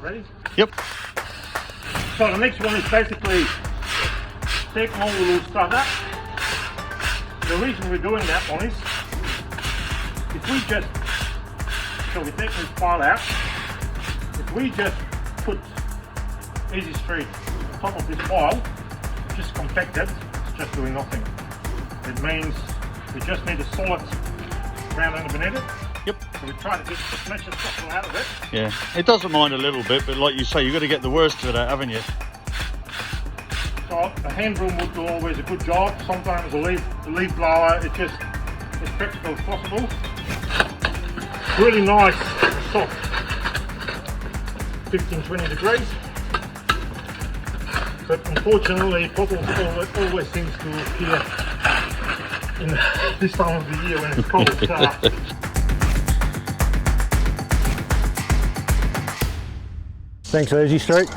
Ready? Yep. So the next one is basically taking all the loose stuff out. The reason we're doing that one is if we just, so we're taking this pile out, if we just put Easy Street on top of this pile, just compact it, it's just doing nothing. It means we just need a solid ground underneath it. Yep. So we try to get as much as possible out of it. Yeah, it doesn't mind a little bit, but like you say, you've got to get the worst of it out, haven't you? So a hand broom would do always a good job. Sometimes a leaf blower, it's just as practical as possible. Really nice, soft, 15-20 degrees. But unfortunately, potholes always seems to appear in this time of the year when it's cold. Thanks, Easy Street.